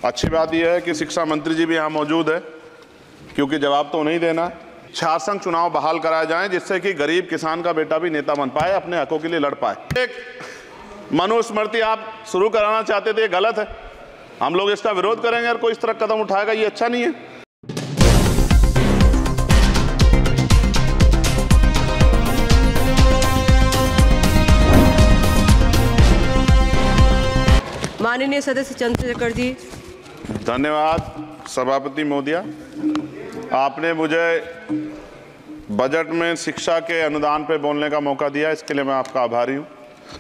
अच्छी बात यह है कि शिक्षा मंत्री जी भी यहाँ मौजूद है, क्योंकि जवाब तो नहीं देना। छात्रसंघ चुनाव बहाल कराए जाएं, जिससे कि गरीब किसान का बेटा भी नेता बन पाए, अपने हकों के लिए लड़ पाए। एक मनुस्मृति आप शुरू कराना चाहते थे, ये गलत है। हम लोग इसका विरोध करेंगे और कोई इस तरह कदम उठाएगा, ये अच्छा नहीं है। माननीय सदस्य चंद्रशेखर जी। धन्यवाद सभापति महोदया। आपने मुझे बजट में शिक्षा के अनुदान पर बोलने का मौका दिया, इसके लिए मैं आपका आभारी हूँ।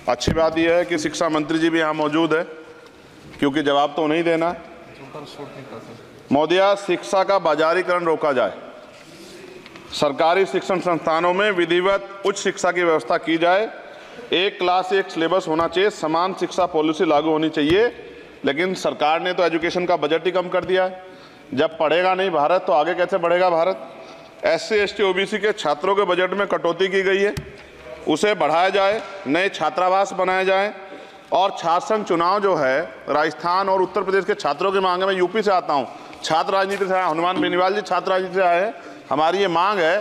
अच्छी बात यह है कि शिक्षा मंत्री जी भी यहाँ मौजूद है, क्योंकि जवाब तो नहीं देना। महोदया, शिक्षा का बाजारीकरण रोका जाए, सरकारी शिक्षण संस्थानों में विधिवत उच्च शिक्षा की व्यवस्था की जाए, एक क्लास एक सिलेबस होना चाहिए, समान शिक्षा पॉलिसी लागू होनी चाहिए। लेकिन सरकार ने तो एजुकेशन का बजट ही कम कर दिया है। जब पढ़ेगा नहीं भारत तो आगे कैसे बढ़ेगा भारत। SC ST OBC के छात्रों के बजट में कटौती की गई है, उसे बढ़ाया जाए, नए छात्रावास बनाए जाएं और छात्रसंघ चुनाव जो है राजस्थान और उत्तर प्रदेश के छात्रों की मांग है। मैं यूपी से आता हूं, छात्र राजनीति से आया, हनुमान बेनीवाल जी छात्र राजनीति से आए हैं। हमारी ये मांग है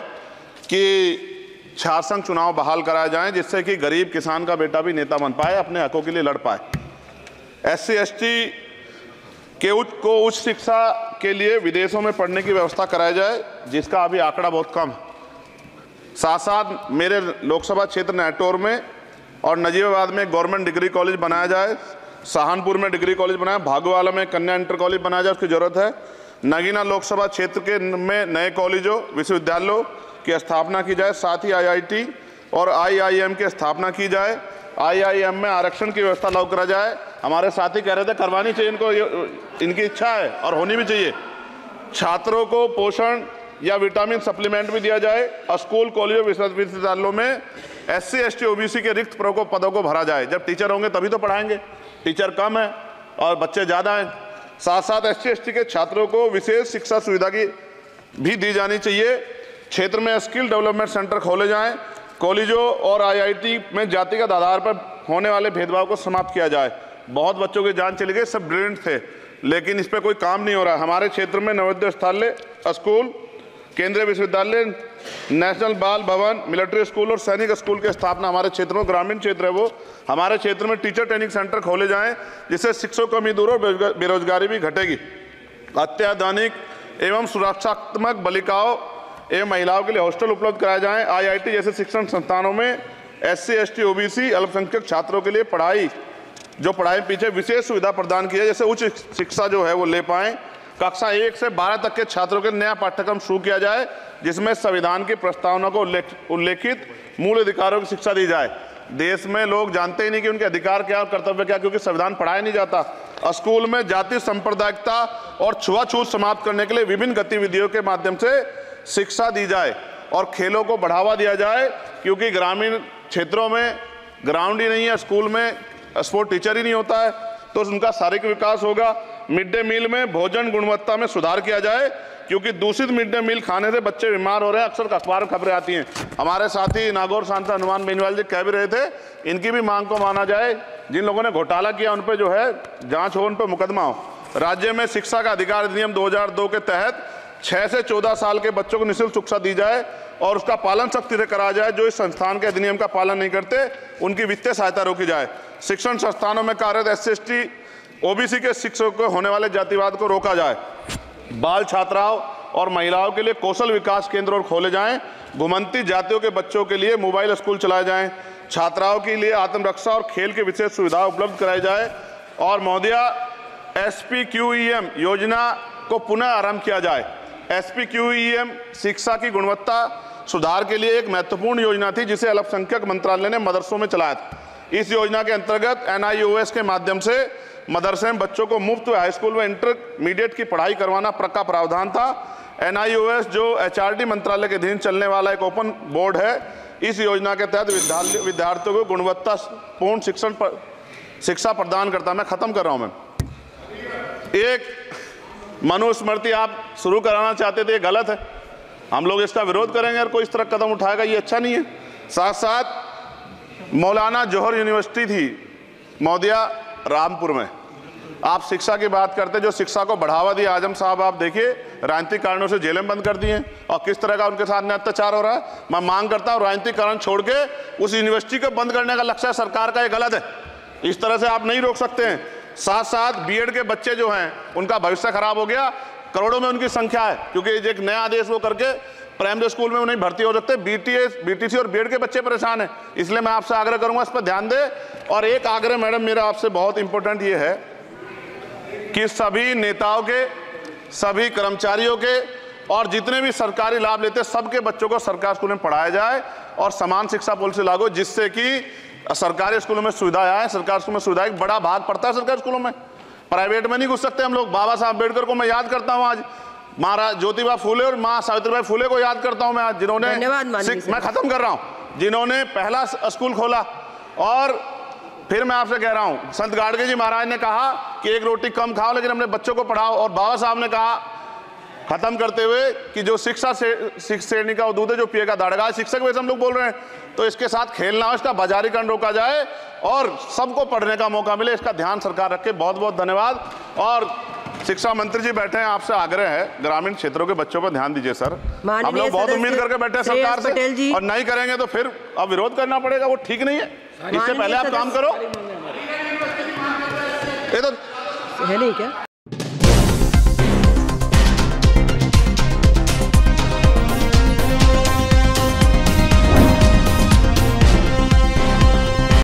कि छात्रसंघ चुनाव बहाल कराए जाएं, जिससे कि गरीब किसान का बेटा भी नेता बन पाए, अपने हकों के लिए लड़ पाए। SC ST के उच्च शिक्षा के लिए विदेशों में पढ़ने की व्यवस्था कराई जाए, जिसका अभी आंकड़ा बहुत कम है। साथ साथ मेरे लोकसभा क्षेत्र नैटौर में और नजीबाबाद में गवर्नमेंट डिग्री कॉलेज बनाया जाए, सहारनपुर में डिग्री कॉलेज बनाया, भागोवाला में कन्या इंटर कॉलेज बनाया जाए, उसकी जरूरत है। नगीना लोकसभा क्षेत्र के में नए कॉलेजों विश्वविद्यालयों की स्थापना की जाए, साथ ही IIT और IIM की स्थापना की जाए। IIM में आरक्षण की व्यवस्था लागू करा जाए। हमारे साथी कह रहे थे करवानी चाहिए इनको, इनकी इच्छा है और होनी भी चाहिए। छात्रों को पोषण या विटामिन सप्लीमेंट भी दिया जाए। स्कूल कॉलेजों विश्वविद्यालयों में SC ST OBC के रिक्त पदों को भरा जाए। जब टीचर होंगे तभी तो पढ़ाएंगे, टीचर कम है और बच्चे ज़्यादा हैं। साथ साथ SC ST के छात्रों को विशेष शिक्षा सुविधा की भी दी जानी चाहिए। क्षेत्र में स्किल डेवलपमेंट सेंटर खोले जाएं। कॉलेजों और IIT में जातिगत आधार पर होने वाले भेदभाव को समाप्त किया जाए। बहुत बच्चों की जान चली गई, सब ब्रिलियंट थे, लेकिन इस पर कोई काम नहीं हो रहा। हमारे क्षेत्र में नवोदय विद्यालय स्कूल, केंद्रीय विश्वविद्यालय, नेशनल बाल भवन, मिलिट्री स्कूल और सैनिक स्कूल की स्थापना हमारे क्षेत्र में, ग्रामीण क्षेत्र है वो, हमारे क्षेत्र में टीचर ट्रेनिंग सेंटर खोले जाएं, जिससे शिक्षकों की कमी दूर और बेरोजगारी भी घटेगी। अत्याधुनिक एवं सुरक्षात्मक बालिकाओं एवं महिलाओं के लिए हॉस्टल उपलब्ध कराए जाएं। IIT जैसे शिक्षण संस्थानों में SC ST OBC अल्पसंख्यक छात्रों के लिए पढ़ाई पीछे विशेष सुविधा प्रदान की है, जैसे उच्च शिक्षा जो है वो ले पाएं। कक्षा 1 से 12 तक के छात्रों के नया पाठ्यक्रम शुरू किया जाए, जिसमें संविधान की प्रस्तावना को उल्लेखित मूल अधिकारों की शिक्षा दी जाए। देश में लोग जानते ही नहीं कि उनके अधिकार क्या और कर्तव्य क्या, क्योंकि संविधान पढ़ाया नहीं जाता। स्कूल में जाति सांप्रदायिकता और छुआछूत समाप्त करने के लिए विभिन्न गतिविधियों के माध्यम से शिक्षा दी जाए और खेलों को बढ़ावा दिया जाए, क्योंकि ग्रामीण क्षेत्रों में ग्राउंड ही नहीं है, स्कूल में स्पोर्ट टीचर ही नहीं होता है, तो उनका शारीरिक विकास होगा। मिड डे मील में भोजन गुणवत्ता में सुधार किया जाए, क्योंकि दूषित मिड डे मील खाने से बच्चे बीमार हो रहे हैं, अक्सर अखबार में खबरें आती हैं। हमारे साथी नागौर सांसद हनुमान बेनीवाल जी कह भी रहे थे, इनकी भी मांग को माना जाए। जिन लोगों ने घोटाला किया उन पर जो है जांच हो, उन पर मुकदमा हो। राज्य में शिक्षा का अधिकार अधिनियम 2002 के तहत 6 से 14 साल के बच्चों को निःशुल्क शिक्षा दी जाए और उसका पालन सख्ती से कराया जाए। जो इस संस्थान के अधिनियम का पालन नहीं करते उनकी वित्तीय सहायता रोकी जाए। शिक्षण संस्थानों में कार्यरत SC ST OBC के शिक्षकों को होने वाले जातिवाद को रोका जाए। बाल छात्राओं और महिलाओं के लिए कौशल विकास केंद्र और खोले जाएं। घुमंती जातियों के बच्चों के लिए मोबाइल स्कूल चलाए जाएं। छात्राओं के लिए आत्मरक्षा और खेल की विशेष सुविधा उपलब्ध कराई जाए। और महोदया, SPQEM योजना को पुनः आरंभ किया जाए। SPQEM शिक्षा की गुणवत्ता सुधार के लिए एक महत्वपूर्ण योजना थी, जिसे अल्पसंख्यक मंत्रालय ने मदरसों में चलाया था। इस योजना के अंतर्गत NIOS के माध्यम से मदरसे में बच्चों को मुफ्त हाई स्कूल व इंटरमीडिएट की पढ़ाई करवाना का प्रावधान था। NIOS जो HRD मंत्रालय के अधीन चलने वाला एक ओपन बोर्ड है, इस योजना के तहत विद्यार्थियों को गुणवत्तापूर्ण शिक्षा प्रदान करता। मैं खत्म कर रहा हूं। मैं एक मनुस्मृति आप शुरू कराना चाहते थे, ये गलत है। हम लोग इसका विरोध करेंगे और कोई इस तरह कदम उठाएगा, ये अच्छा नहीं है। साथ साथ मौलाना जौहर यूनिवर्सिटी थी महोदया रामपुर में, आप शिक्षा की बात करते, जो शिक्षा को बढ़ावा दिया आजम साहब, आप देखिए राजनीतिक कारणों से जेलें बंद कर दी हैं और किस तरह का उनके साथ अत्याचार हो रहा है। मैं मांग करता हूं राजनीतिक कारण छोड़ के उस यूनिवर्सिटी को बंद करने का लक्ष्य सरकार का ये गलत है। इस तरह से आप नहीं रोक सकते हैं। साथ साथ बीएड के बच्चे जो हैं उनका भविष्य खराब हो गया, करोड़ों में उनकी संख्या है, क्योंकि एक नया आदेश वो करके प्राइमरी स्कूल में नहीं भर्ती हो सकते। बीटीसी और बीएड के बच्चे परेशान हैं। इसलिए मैं आपसे आग्रह करूंगा इस पर ध्यान दें। और एक आग्रह मैडम मेरा आपसे बहुत इंपॉर्टेंट ये है कि सभी नेताओं के, सभी कर्मचारियों के और जितने भी सरकारी लाभ लेते हैं सबके बच्चों को सरकारी स्कूल में पढ़ाया जाए और समान शिक्षा पॉलिसी लागू हो, जिससे कि सरकारी स्कूलों में सुविधाएं आए। सरकारी स्कूल में सुविधाएं बड़ा भाग पड़ता है सरकारी स्कूलों में, प्राइवेट में नहीं घुस सकते हम लोग। बाबा साहब अम्बेडकर को मैं याद करता हूं आज, महाराज ज्योतिबा फूले और मां सावित्रीबाई फूले को याद करता हूं मैं आज, जिन्होंने, मैं खत्म कर रहा हूं, जिन्होंने पहला स्कूल खोला। और फिर मैं आपसे कह रहा हूं, संत गाडगे जी महाराज ने कहा कि एक रोटी कम खाओ लेकिन अपने बच्चों को पढ़ाओ। और बाबा साहब ने कहा खत्म करते हुए कि जो शिक्षा श्रेणी का दूध है जो पिएगा दाड़गा, शिक्षक वैसे हम लोग बोल रहे हैं, तो इसके साथ खेलना हो, इसका बाजारीकरण रोका जाए और सबको पढ़ने का मौका मिले, इसका ध्यान सरकार रखे। बहुत बहुत धन्यवाद। और शिक्षा मंत्री जी बैठे हैं, आपसे आग्रह है ग्रामीण क्षेत्रों के बच्चों पर ध्यान दीजिए सर। हम लोग बहुत उम्मीद करके बैठे हैं सरकार से, और नहीं करेंगे तो फिर अब विरोध करना पड़ेगा, वो ठीक नहीं है। इससे पहले आप काम करो। ये तो है नहीं क्या?